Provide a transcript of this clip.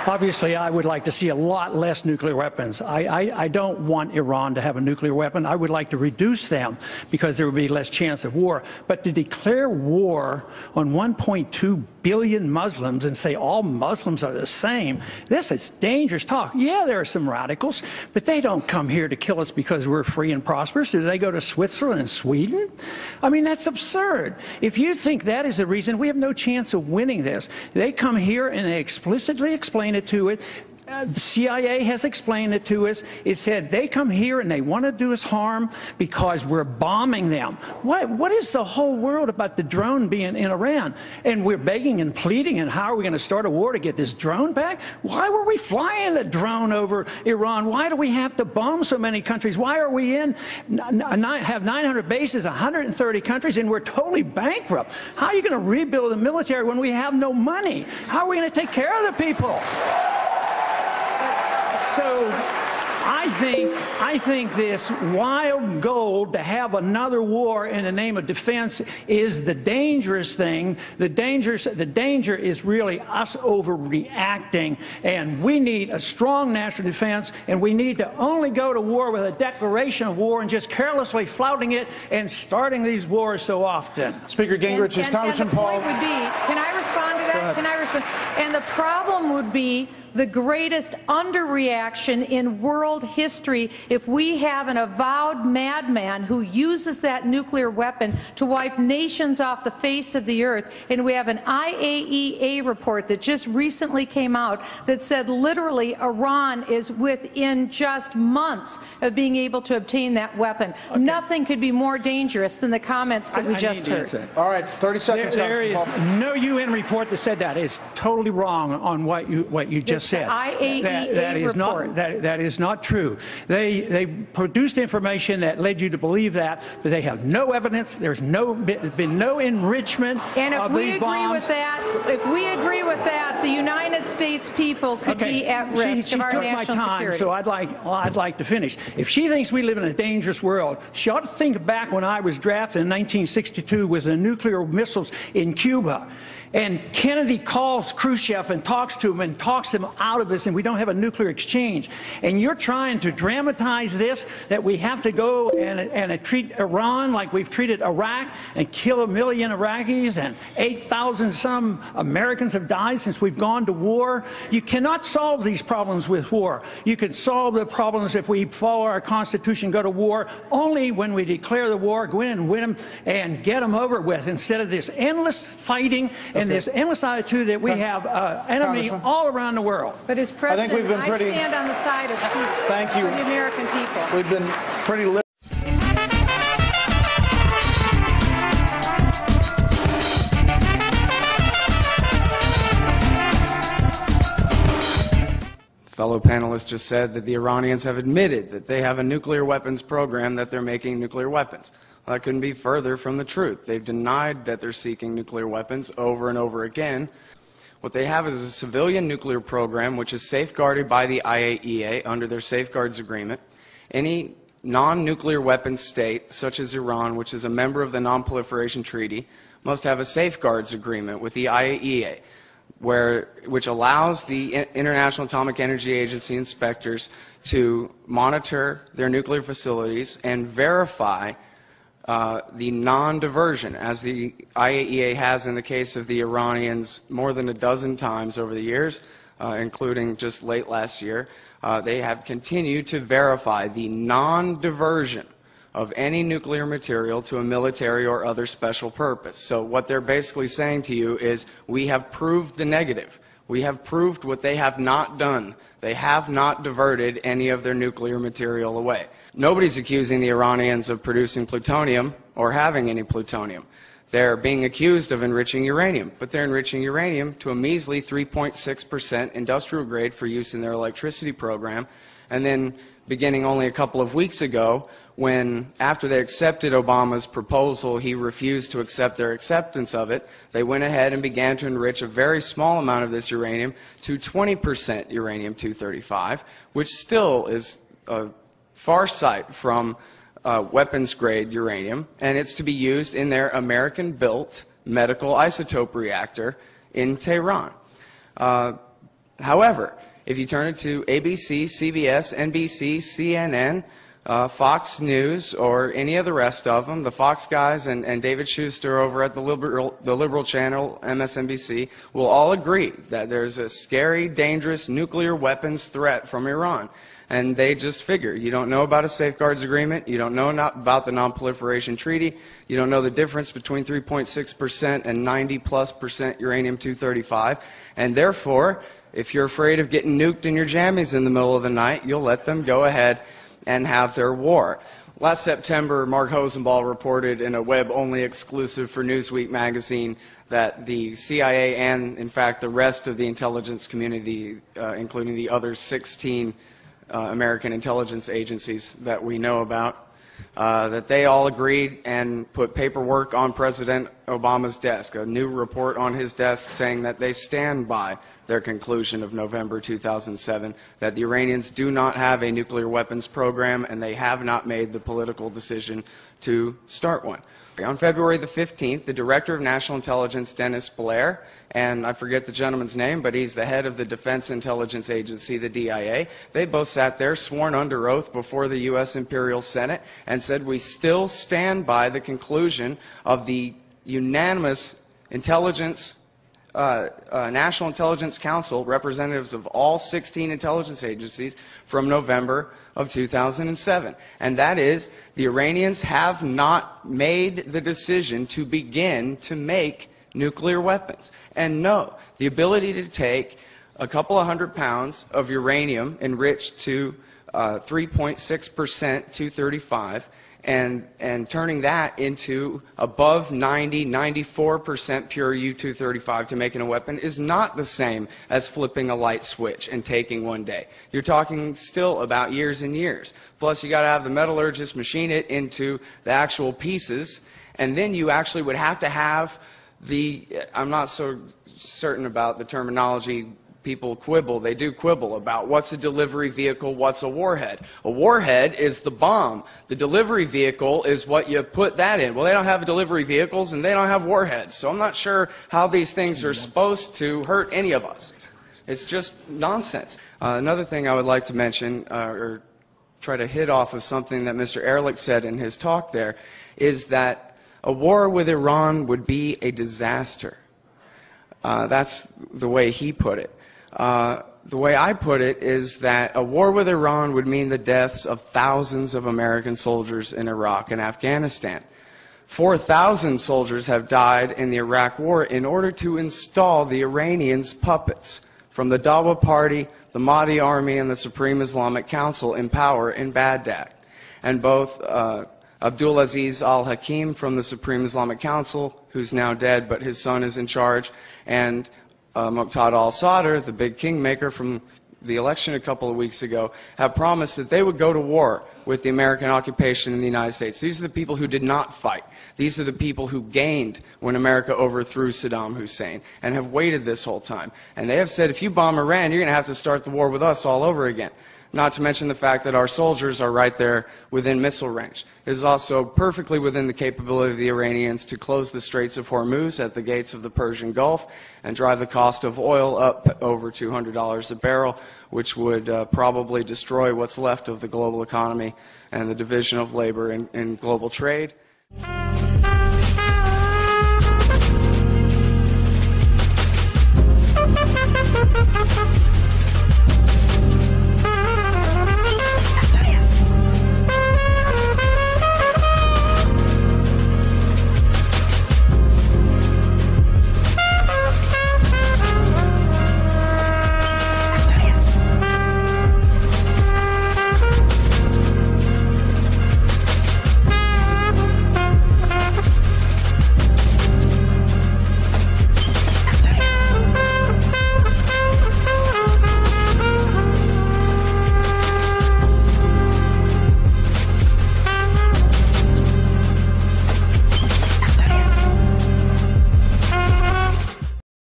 Obviously, I would like to see a lot less nuclear weapons. I don't want Iran to have a nuclear weapon. I would like to reduce them because there would be less chance of war. But to declare war on 1.2 billion Muslims and say all Muslims are the same, this is dangerous talk. Yeah, there are some radicals, but they don't come here to kill us because we're free and prosperous. Do they go to Switzerland and Sweden? I mean, that's absurd. If you think that is the reason, we have no chance of winning this. They come here and they explicitly explain it to it. The CIA has explained it to us. It said they come here and they want to do us harm because we're bombing them. What is the whole world about the drone being in Iran? And we're begging and pleading, and how are we going to start a war to get this drone back? Why were we flying a drone over Iran? Why do we have to bomb so many countries? Why are we have 900 bases, 130 countries, and we're totally bankrupt? How are you going to rebuild the military when we have no money? How are we going to take care of the people? So I think this wild goal to have another war in the name of defense is the dangerous thing. The danger is really us overreacting, and we need a strong national defense, and we need to only go to war with a declaration of war and just carelessly flouting it and starting these wars so often. Speaker Gingrich, is Congressman Paul... Would be, can I respond to that? Can I respond? And the problem would be the greatest underreaction in world history if we have an avowed madman who uses that nuclear weapon to wipe nations off the face of the earth. And we have an IAEA report that just recently came out that said literally Iran is within just months of being able to obtain that weapon. Okay. Nothing could be more dangerous than the comments that we just heard. All right, 30 seconds. There is no UN report that said that. It's totally wrong on what you just said. IAEA report. That is not true. They produced information that led you to believe that, but they have no evidence. There's been no enrichment of these bombs. And if we agree with that, the United States people could be at risk of our national security. So I'd like to finish. If she thinks we live in a dangerous world, she ought to think back when I was drafted in 1962 with the nuclear missiles in Cuba. And Kennedy calls Khrushchev and talks to him and talks him out of this, and we don't have a nuclear exchange. And you're trying to dramatize this, that we have to go and treat Iran like we've treated Iraq and kill 1 million Iraqis, and 8,000 some Americans have died since we've gone to war. You cannot solve these problems with war. You can solve the problems if we follow our Constitution, go to war, only when we declare the war, go in and win them and get them over with, instead of this endless fighting and this endless attitude that we have enemy all around the world. But as President, I stand on the side of peace. Thank you. For the American people. We've been pretty liberal. Fellow panelists just said that the Iranians have admitted that they have a nuclear weapons program, that they're making nuclear weapons. Well, that couldn't be further from the truth. They've denied that they're seeking nuclear weapons over and over again. What they have is a civilian nuclear program which is safeguarded by the IAEA under their safeguards agreement. Any non-nuclear weapons state, such as Iran, which is a member of the Non-Proliferation Treaty, must have a safeguards agreement with the IAEA, which allows the International Atomic Energy Agency inspectors to monitor their nuclear facilities and verify the non-diversion, as the IAEA has in the case of the Iranians more than a dozen times over the years, including just late last year. They have continued to verify the non-diversion of any nuclear material to a military or other special purpose. So what they're basically saying to you is, we have proved the negative. We have proved what they have not done. They have not diverted any of their nuclear material away. Nobody's accusing the Iranians of producing plutonium or having any plutonium. They're being accused of enriching uranium, but they're enriching uranium to a measly 3.6% industrial grade for use in their electricity program. And then beginning only a couple of weeks ago, when after they accepted Obama's proposal, he refused to accept their acceptance of it, they went ahead and began to enrich a very small amount of this uranium to 20% uranium-235, which still is a far sight from weapons-grade uranium, and it's to be used in their American-built medical isotope reactor in Tehran. However, if you turn it to ABC, CBS, NBC, CNN, Fox News, or any of the rest of them, the Fox guys and David Schuster over at the liberal channel, MSNBC, will all agree that there's a scary, dangerous nuclear weapons threat from Iran. And they just figure, you don't know about a safeguards agreement, you don't know about the non-proliferation treaty, you don't know the difference between 3.6% and 90+% uranium-235, and therefore, if you're afraid of getting nuked in your jammies in the middle of the night, you'll let them go ahead and have their war. Last September, Mark Hosenball reported in a web-only exclusive for Newsweek magazine that the CIA and, in fact, the rest of the intelligence community, including the other 16 American intelligence agencies that we know about, that they all agreed and put paperwork on President Obama's desk, a new report on his desk saying that they stand by their conclusion of November 2007, that the Iranians do not have a nuclear weapons program and they have not made the political decision to start one. On February the 15th, the Director of National Intelligence, Dennis Blair, and I forget the gentleman's name, but he's the head of the Defense Intelligence Agency, the DIA, they both sat there sworn under oath before the U.S. Imperial Senate and said, we still stand by the conclusion of the unanimous intelligence National Intelligence Council, representatives of all 16 intelligence agencies from November of 2007. And that is, the Iranians have not made the decision to begin to make nuclear weapons. And no, the ability to take a couple of 100 pounds of uranium enriched to 3.6% 235 and turning that into above 94% pure U-235 to making a weapon is not the same as flipping a light switch and taking one day. You're talking still about years and years. Plus, you got to have the metallurgist machine it into the actual pieces, and then you actually would have to have the, I'm not so certain about the terminology. People quibble, they do quibble about what's a delivery vehicle, what's a warhead. A warhead is the bomb. The delivery vehicle is what you put that in. Well, they don't have delivery vehicles and they don't have warheads, so I'm not sure how these things are supposed to hurt any of us. It's just nonsense. Another thing I would like to mention, or try to hit off of something that Mr. Ehrlich said in his talk there, is that a war with Iran would be a disaster. That's the way he put it. The way I put it is that a war with Iran would mean the deaths of thousands of American soldiers in Iraq and Afghanistan. 4,000 soldiers have died in the Iraq War in order to install the Iranians' puppets from the Dawa Party, the Mahdi Army, and the Supreme Islamic Council in power in Baghdad. And both Abdulaziz al-Hakim from the Supreme Islamic Council, who's now dead, but his son is in charge, and Muqtada al-Sadr, the big kingmaker from the election a couple of weeks ago, have promised that they would go to war with the American occupation in the United States. These are the people who did not fight. These are the people who gained when America overthrew Saddam Hussein and have waited this whole time. And they have said, if you bomb Iran, you're going to have to start the war with us all over again. Not to mention the fact that our soldiers are right there within missile range. It is also perfectly within the capability of the Iranians to close the Straits of Hormuz at the gates of the Persian Gulf and drive the cost of oil up over $200 a barrel, which would probably destroy what's left of the global economy and the division of labor in global trade.